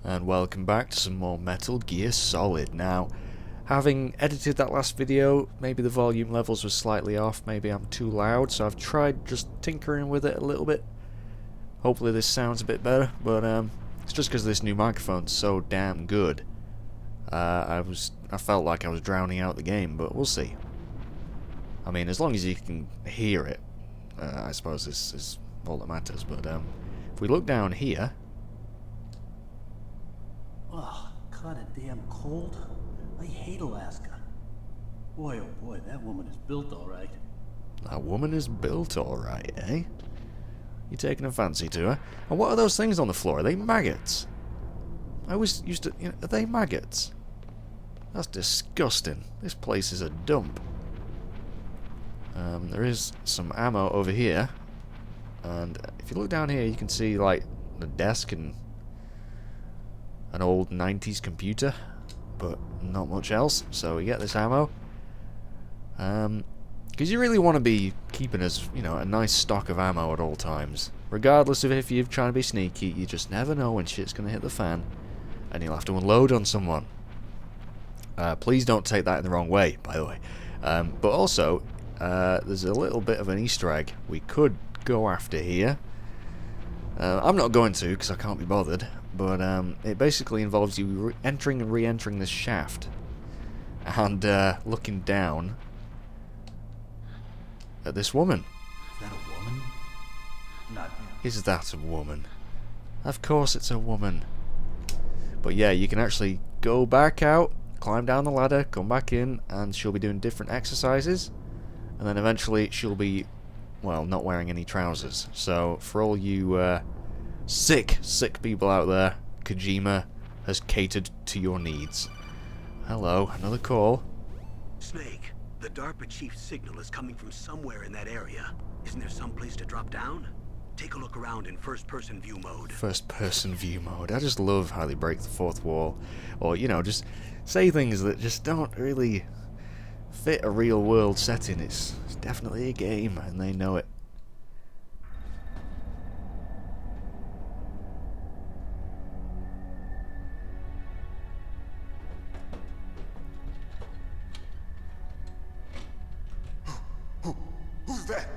And welcome back to some more Metal Gear Solid. Now, having edited that last video, maybe the volume levels were slightly off, maybe I'm too loud, so I've tried just tinkering with it a little bit. Hopefully this sounds a bit better, but it's just because this new microphone's so damn good. I felt like I was drowning out the game, but we'll see. I mean, as long as you can hear it, I suppose this is all that matters, but if we look down here... Oh, kinda damn cold. I hate Alaska. Boy, oh boy, that woman is built alright. That woman is built alright, eh? You taking a fancy to her? And what are those things on the floor? Are they maggots? I always used to... are they maggots? That's disgusting. This place is a dump. There is some ammo over here. And if you look down here, you can see, like, the desk and an old 90s computer, but not much else. So we get this ammo. Because you really want to be keeping a nice stock of ammo at all times. Regardless of if you're trying to be sneaky, you just never know when shit's going to hit the fan, and you'll have to unload on someone. Please don't take that in the wrong way, by the way. But also, there's a little bit of an Easter egg we could go after here. I'm not going to, because I can't be bothered. But it basically involves you entering and re-entering this shaft, and looking down at this woman. Is that a woman? Not him. Is that a woman? Of course it's a woman. But yeah, you can actually go back out, climb down the ladder, come back in, and she'll be doing different exercises. And then eventually she'll be, well, not wearing any trousers. So for all you sick people out there, Kojima has catered to your needs. Hello, another call. Snake, the DARPA chief's signal is coming from somewhere in that area. Isn't there some place to drop down? Take a look around in first-person view mode. First-person view mode. I just love how they break the fourth wall. Or, just say things that just don't really fit a real-world setting. It's definitely a game, and they know it. Who's that?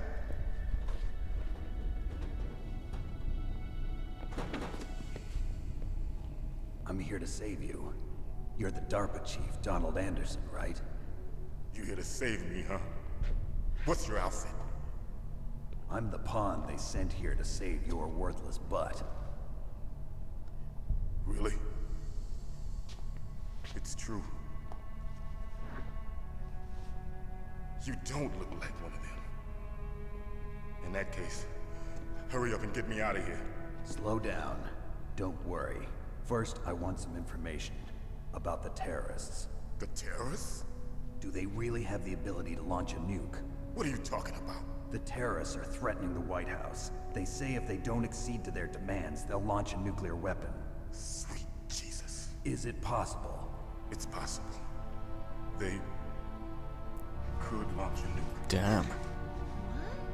I'm here to save you. You're the DARPA chief, Donald Anderson, right? You here to save me, huh? What's your outfit? I'm the pawn they sent here to save your worthless butt. Really? It's true. You don't look like one of them. In that case, hurry up and get me out of here. Slow down. Don't worry. First, I want some information about the terrorists. The terrorists? Do they really have the ability to launch a nuke? What are you talking about? The terrorists are threatening the White House. They say if they don't accede to their demands, they'll launch a nuclear weapon. Sweet Jesus. Is it possible? It's possible. They could launch a nuke. Damn.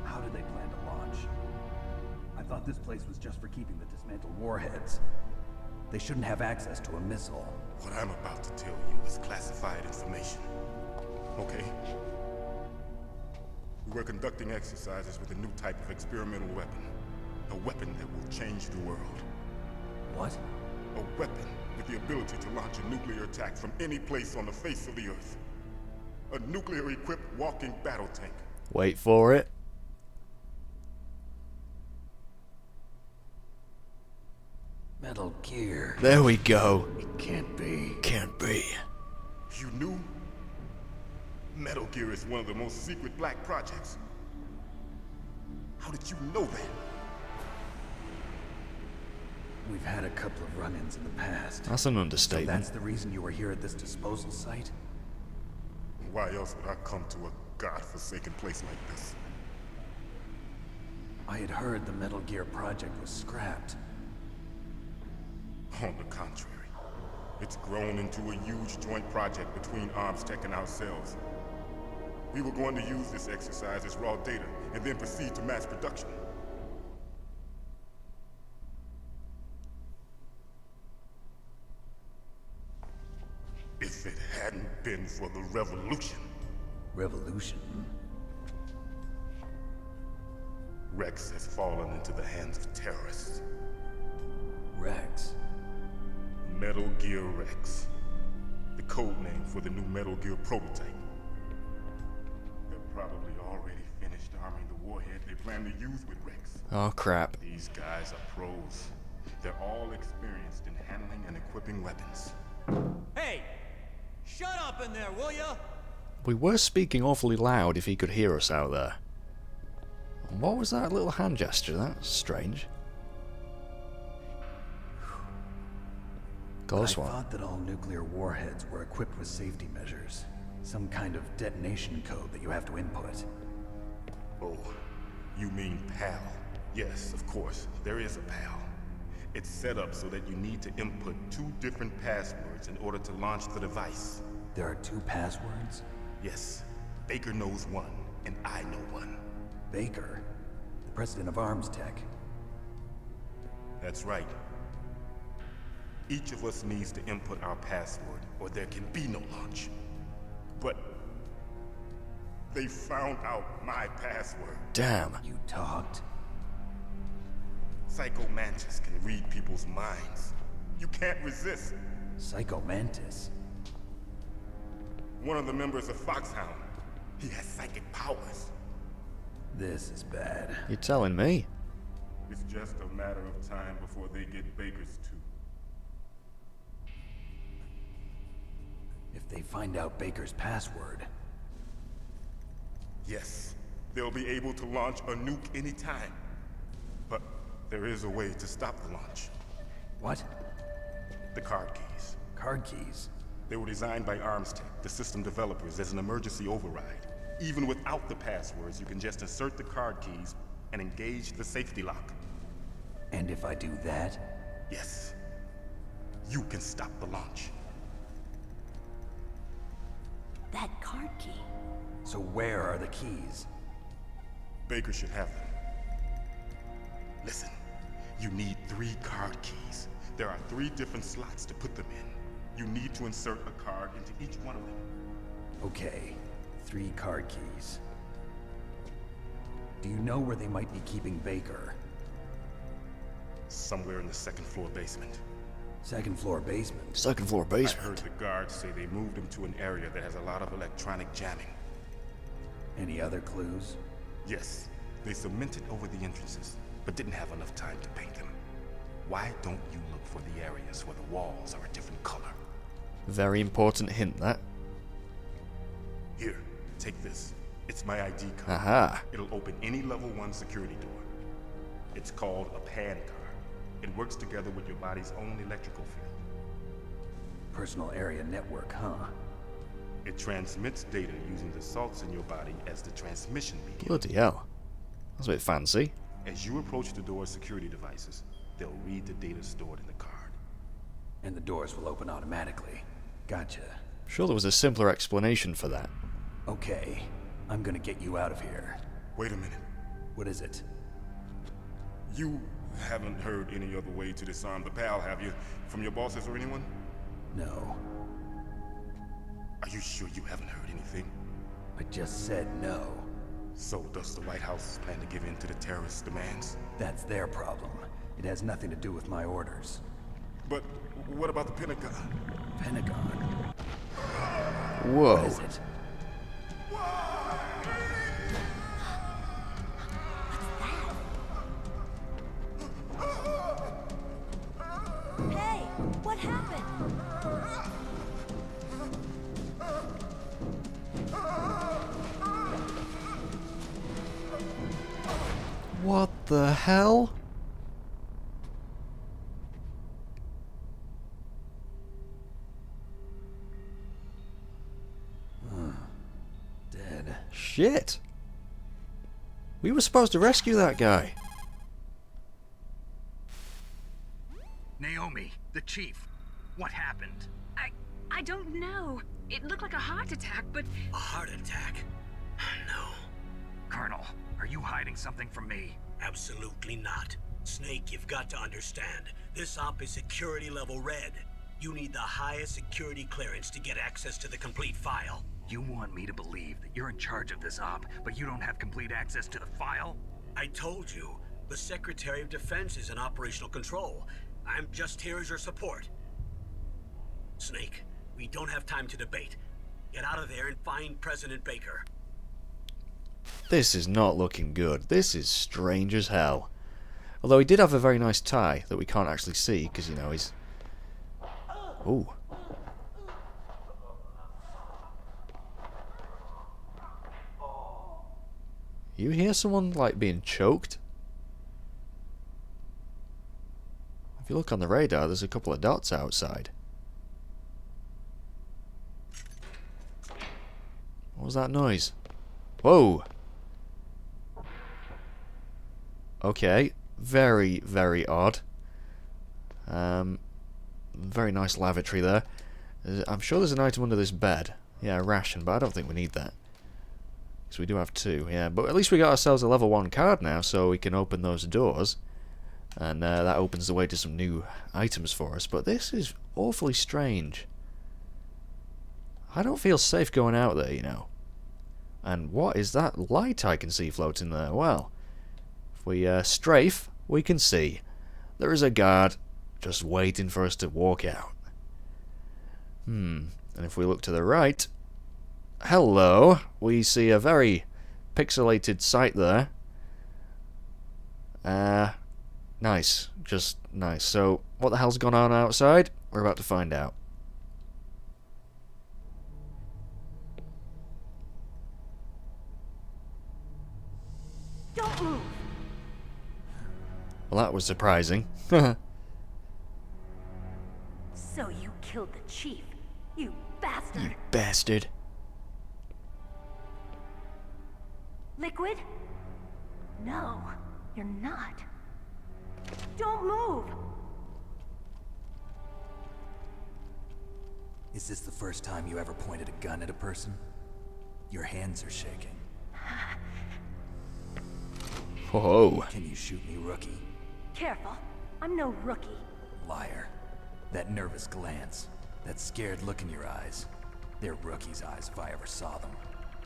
How do they plan to launch? I thought this place was just for keeping the dismantled warheads. They shouldn't have access to a missile. What I'm about to tell you is classified information. Okay? We were conducting exercises with a new type of experimental weapon. A weapon that will change the world. What? A weapon with the ability to launch a nuclear attack from any place on the face of the Earth. A nuclear-equipped walking battle tank. Wait for it. Metal Gear. There we go. It can't be. Can't be. You knew? Metal Gear is one of the most secret black projects. How did you know that? We've had a couple of run-ins in the past. That's an So understatement. that's the reason you were here at this disposal site? Why else would I come to a godforsaken place like this? I had heard the Metal Gear project was scrapped. On the contrary, it's grown into a huge joint project between ArmsTech and ourselves. We were going to use this exercise as raw data and then proceed to mass production. If it hadn't been for the revolution, Revolution? Rex has fallen into the hands of terrorists. Rex? Metal Gear Rex. The code name for the new Metal Gear prototype. They're probably already finished arming the warhead they plan to use with Rex. Oh crap. These guys are pros. They're all experienced in handling and equipping weapons. Hey! Shut up in there, will ya? We were speaking awfully loud if he could hear us out there. What was that little hand gesture? That's strange. Close I one. thought that all nuclear warheads were equipped with safety measures. Some kind of detonation code that you have to input. Oh, you mean PAL? Yes, of course, there is a PAL. It's set up so that you need to input 2 different passwords in order to launch the device. There are 2 passwords? Yes, Baker knows one, and I know one. Baker, the president of Arms Tech. That's right. Each of us needs to input our password, or there can be no launch. But they found out my password. Damn. You talked? Psycho Mantis can read people's minds. You can't resist. Psycho Mantis? One of the members of Foxhound. He has psychic powers. This is bad. You're telling me? It's just a matter of time before they get Baker's too. If they find out Baker's password, Yes, they'll be able to launch a nuke anytime. But there is a way to stop the launch. what? The card keys. Card keys? They were designed by Armstech, the system developers, as an emergency override. Even without the passwords, you can just insert the card keys and engage the safety lock. And if I do that? Yes, you can stop the launch. That card key. So where are the keys? Baker should have them. Listen, you need 3 card keys. There are 3 different slots to put them in. You need to insert a card into each one of them. Okay, 3 card keys. Do you know where they might be keeping Baker? Somewhere in the 2nd floor basement. 2nd floor basement? 2nd floor I heard basement. the guards say they moved him to an area that has a lot of electronic jamming. Any other clues? Yes, they cemented over the entrances, but didn't have enough time to paint them. Why don't you look for the areas where the walls are a different color? Very important hint, that. Here, take this. It's my ID card. Aha. It'll open any level 1 security door. It's called a PAN card. It works together with your body's own electrical field. Personal area network, huh? It transmits data using the salts in your body as the transmission medium. Bloody hell. That's a bit fancy. As you approach the door's security devices, they'll read the data stored in the card. And the doors will open automatically. Gotcha. Sure there was a simpler explanation for that. Okay, I'm gonna get you out of here. Wait a minute. What is it? You haven't heard any other way to disarm the PAL, have you? From your bosses or anyone? No. Are you sure you haven't heard anything? I just said no. So does the White House plan to give in to the terrorists' demands? That's their problem. It has nothing to do with my orders. But what about the Pentagon? Pentagon? Whoa. What is it? Hey, what happened? What the hell? Dead. Shit. We were supposed to rescue that guy. Naomi, the chief. What happened? I don't know. It looked like a heart attack, but A heart attack? No, Colonel, are you hiding something from me? absolutely not. Snake, you've got to understand. This op is security level red. You need the highest security clearance to get access to the complete file. You want me to believe that you're in charge of this op, but you don't have complete access to the file? I told you, the Secretary of Defense is in operational control. I'm just here as your support. Snake, we don't have time to debate. Get out of there and find President Baker. This is not looking good. This is strange as hell. Although he did have a very nice tie that we can't actually see because, you know, he's... Ooh. You hear someone, like, being choked? If you look on the radar, there's a couple of dots outside. What was that noise? Whoa! Okay. Very, very odd. Very nice lavatory there. I'm sure there's an item under this bed. Yeah, a ration, but I don't think we need that. Because we do have 2, yeah. But at least we got ourselves a level 1 card now, so we can open those doors. And that opens the way to some new items for us. But this is awfully strange. I don't feel safe going out there, you know. And what is that light I can see floating there? Well, if we strafe, we can see there is a guard just waiting for us to walk out. And if we look to the right, hello, we see a very pixelated sight there. Nice, just nice. So, what the hell's gone on outside? We're about to find out. Don't move. Well, that was surprising. So you killed the chief, you bastard. You bastard. Liquid? No, you're not. Don't move. Is this the first time you ever pointed a gun at a person? Your hands are shaking. Whoa. Can you shoot me, rookie? Careful, I'm no rookie. Liar. That nervous glance, that scared look in your eyes. They're rookie's eyes if I ever saw them.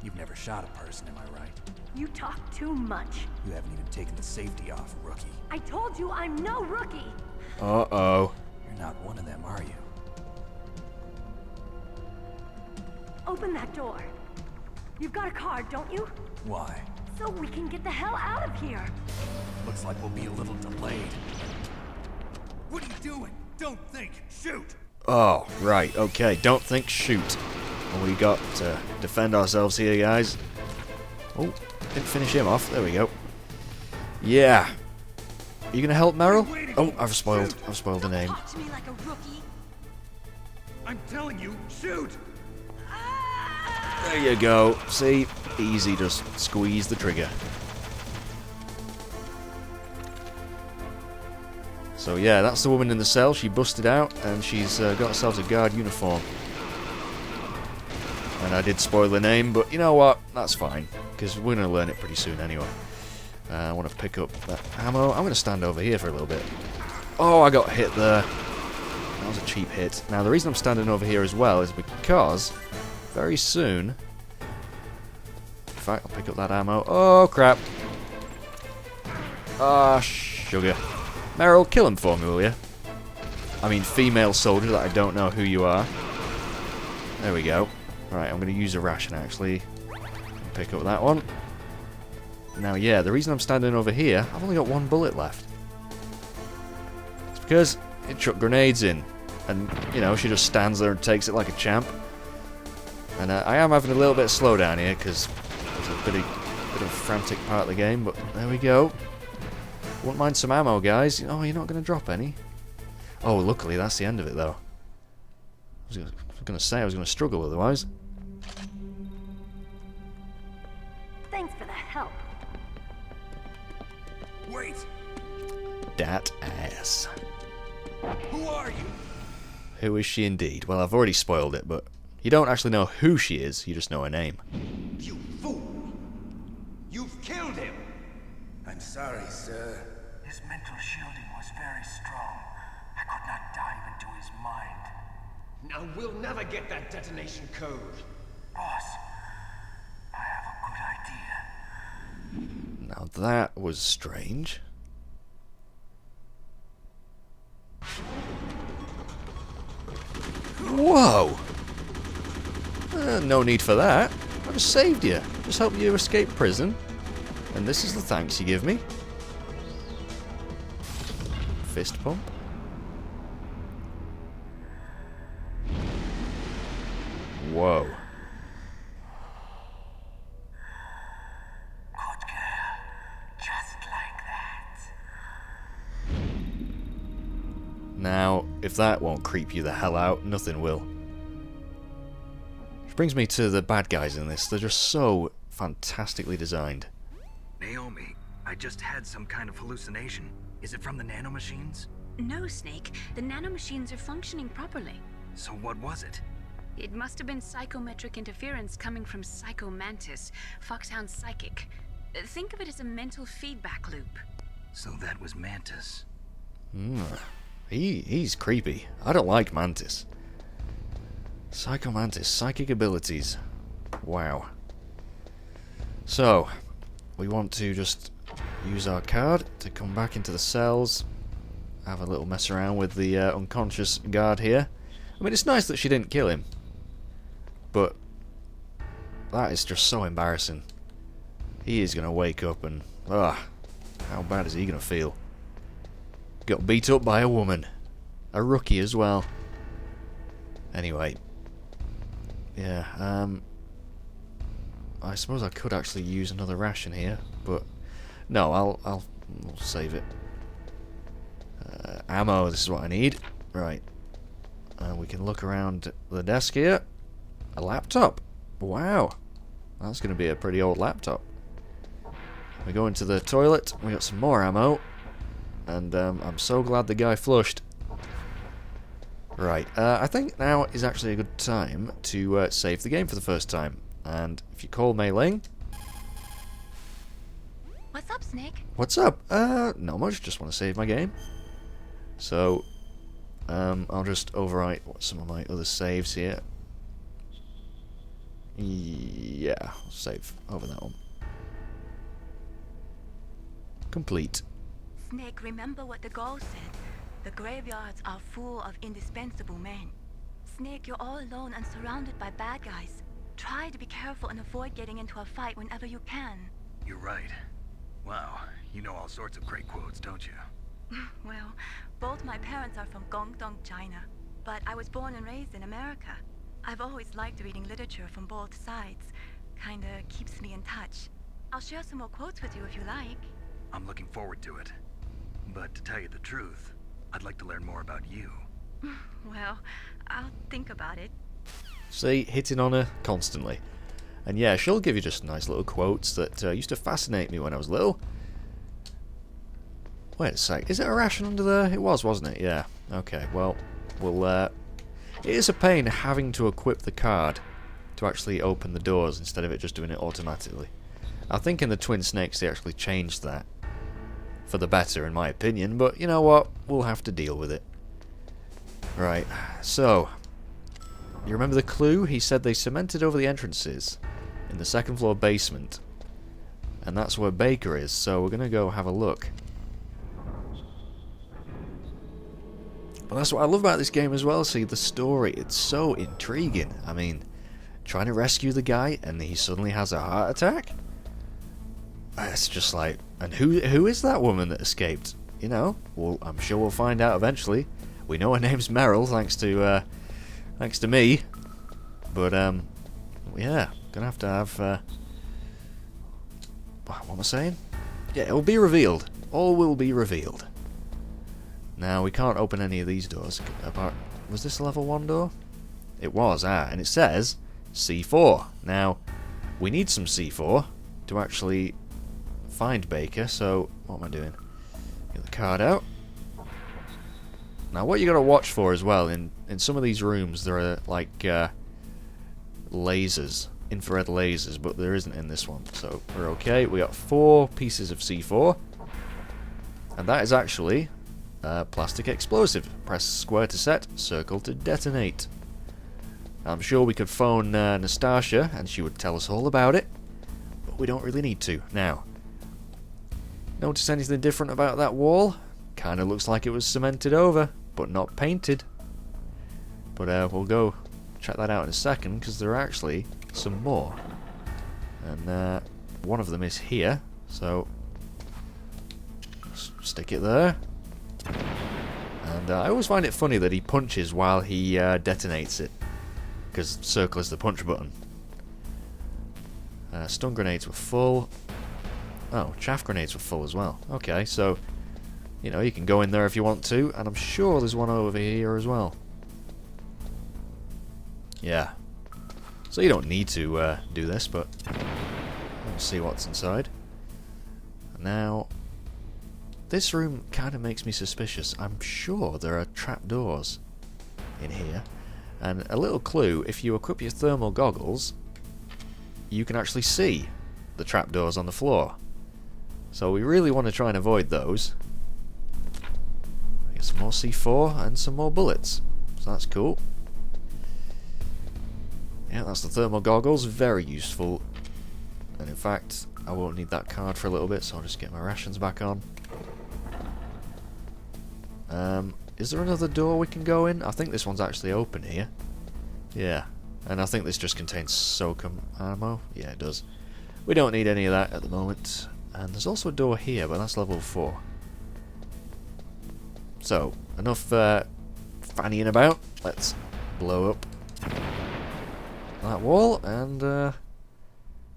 You've never shot a person, am I right? You talk too much. You haven't even taken the safety off, rookie. I told you I'm no rookie. Uh-oh. You're not one of them, are you? Open that door. You've got a card, don't you? Why? So we can get the hell out of here. Looks like we'll be a little delayed. What are you doing? Don't think. Shoot! Oh, right, okay. Don't think, shoot. What we got to defend ourselves here, guys. Oh, didn't finish him off. There we go. Yeah. Are you gonna help, Meryl? Oh, I've spoiled the name. Talk to me like a rookie. I'm telling you, shoot! There you go. See? Easy, just squeeze the trigger. So yeah, that's the woman in the cell. She busted out, and she's got herself a guard uniform. And I did spoil the name, but you know what? That's fine, because we're going to learn it pretty soon anyway. I want to pick up that ammo. I'm going to stand over here for a little bit. Oh, I got hit there. That was a cheap hit. Now, the reason I'm standing over here as well is because very soon... In fact, I'll pick up that ammo. Oh, crap. Ah, sugar. Meryl, kill him for me, will you? I mean, female soldier that I don't know who you are. There we go. Right, I'm going to use a ration, actually. Pick up that one. Now, yeah, the reason I'm standing over here, I've only got 1 bullet left. It's because it chucked grenades in. And, you know, she just stands there and takes it like a champ. And I am having a little bit of slowdown here, because there's a bit of a frantic part of the game, but there we go. Wouldn't mind some ammo, guys. Oh, you're not going to drop any? Oh, luckily, that's the end of it, though. I was going to say I was going to struggle otherwise. Thanks for the help. Wait! Dat ass. Who are you? Who is she indeed? Well, I've already spoiled it, but you don't actually know who she is, you just know her name. You fool! You've killed him! I'm sorry, sir. His mental shielding was very strong. I could not dive into his mind. Now we'll never get that detonation code. Boss, I have a good idea. Now that was strange. Whoa! No need for that. I just saved you. Just helped you escape prison. And this is the thanks you give me. Fist pump. Whoa. Good girl. Just like that. Now, if that won't creep you the hell out, nothing will. Which brings me to the bad guys in this. They're just so fantastically designed. Naomi, I just had some kind of hallucination. Is it from the nanomachines? No, Snake. The nanomachines are functioning properly. So what was it? It must have been psychometric interference coming from Psycho Mantis, Foxhound's psychic. Think of it as a mental feedback loop. So that was Mantis. He's creepy. I don't like Mantis. Psycho Mantis, psychic abilities. Wow. So, we want to just use our card to come back into the cells, have a little mess around with the unconscious guard here. I mean, it's nice that she didn't kill him, but that is just so embarrassing. He is going to wake up and, how bad is he going to feel? Got beat up by a woman. A rookie as well. Anyway. Yeah, I suppose I could actually use another ration here, but no, I'll save it. Ammo, this is what I need. Right. We can look around the desk here. A laptop. Wow. That's going to be a pretty old laptop. We go into the toilet. We got some more ammo. And I'm so glad the guy flushed. Right. I think now is actually a good time to save the game for the first time. And if you call Mei Ling... What's up, Snake? What's up? Not much. Just want to save my game. So, I'll just overwrite some of my other saves here. Yeah, I'll save over that one. Complete. Snake, remember what the Gaul said. The graveyards are full of indispensable men. Snake, you're all alone and surrounded by bad guys. Try to be careful and avoid getting into a fight whenever you can. You're right. Wow, you know all sorts of great quotes, don't you? Well, both my parents are from Guangdong, China, but I was born and raised in America. I've always liked reading literature from both sides. Kinda keeps me in touch. I'll share some more quotes with you if you like. I'm looking forward to it. But to tell you the truth, I'd like to learn more about you. Well, I'll think about it. See, hitting on her constantly. And yeah, she'll give you just nice little quotes that used to fascinate me when I was little. Wait a sec, is it a ration under there? It was, wasn't it? Yeah. Okay, well, it is a pain having to equip the card to actually open the doors instead of it just doing it automatically. I think in the Twin Snakes they actually changed that. For the better, in my opinion, but you know what? We'll have to deal with it. Right, so... You remember the clue? He said they cemented over the entrances in the second floor basement. And that's where Baker is, so we're going to go have a look. But that's what I love about this game as well, see, the story. It's so intriguing. I mean, trying to rescue the guy and he suddenly has a heart attack? It's just like, and who is that woman that escaped? You know, well, I'm sure we'll find out eventually. We know her name's Meryl, thanks to me. But, yeah, gonna have to have, what am I saying? Yeah, it'll be revealed. All will be revealed. Now, we can't open any of these doors. Apart, was this a level 1 door? It was, and it says C4. Now, we need some C4 to actually find Baker, so what am I doing? Get the card out. Now, what you got to watch for as well, in some of these rooms, there are like lasers, infrared lasers, but there isn't in this one, so we're okay. We got 4 pieces of C4, and that is actually a plastic explosive. Press square to set, circle to detonate. I'm sure we could phone Nastasia and she would tell us all about it, but we don't really need to. Now, notice anything different about that wall? Kinda looks like it was cemented over, but not painted. But we'll go check that out in a second, because there are actually some more. And one of them is here, so stick it there. And I always find it funny that he punches while he detonates it, because circle is the punch button. Stun grenades were full. Oh, chaff grenades were full as well. Okay, so, you know, you can go in there if you want to, and I'm sure there's one over here as well. Yeah. So you don't need to do this, but let's see what's inside. Now, this room kind of makes me suspicious. I'm sure there are trapdoors in here. And a little clue, if you equip your thermal goggles, you can actually see the trapdoors on the floor. So we really want to try and avoid those. Get some more C4 and some more bullets. So that's cool. Yeah, that's the thermal goggles. Very useful. And in fact, I won't need that card for a little bit, so I'll just get my rations back on. Is there another door we can go in? I think this one's actually open here. Yeah. And I think this just contains SOCOM ammo. Yeah, it does. We don't need any of that at the moment. And there's also a door here, but that's level 4. So, enough fannying about. Let's blow up that wall and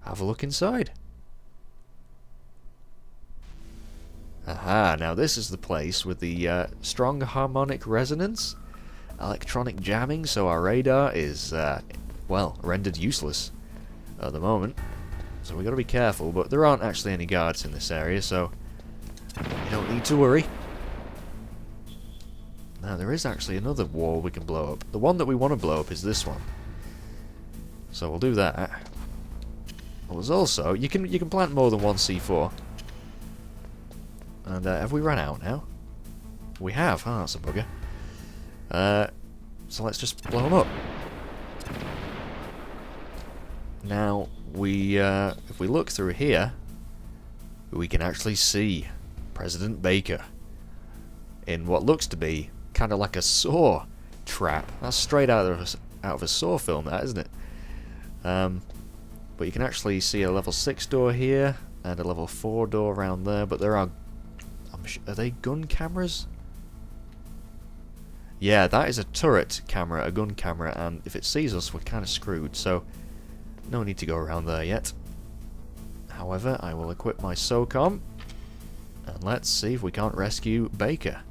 have a look inside. Aha, now this is the place with the strong harmonic resonance, electronic jamming, so our radar is, well, rendered useless at the moment. So we got to be careful, but there aren't actually any guards in this area, so you don't need to worry. Now there is actually another wall we can blow up. The one that we want to blow up is this one. So we'll do that. Well, there's also, you can plant more than one C4. And have we run out now? We have. Oh, that's a bugger. So let's just blow them up. Now we, if we look through here, we can actually see President Baker in what looks to be kind of like a Saw trap. That's straight out of a Saw film, that, isn't it? But you can actually see a level 6 door here and a level 4 door around there. But there are they gun cameras? Yeah, that is a turret camera, a gun camera, and if it sees us, we're kind of screwed, so no need to go around there yet. However, I will equip my SOCOM, and let's see if we can't rescue Baker.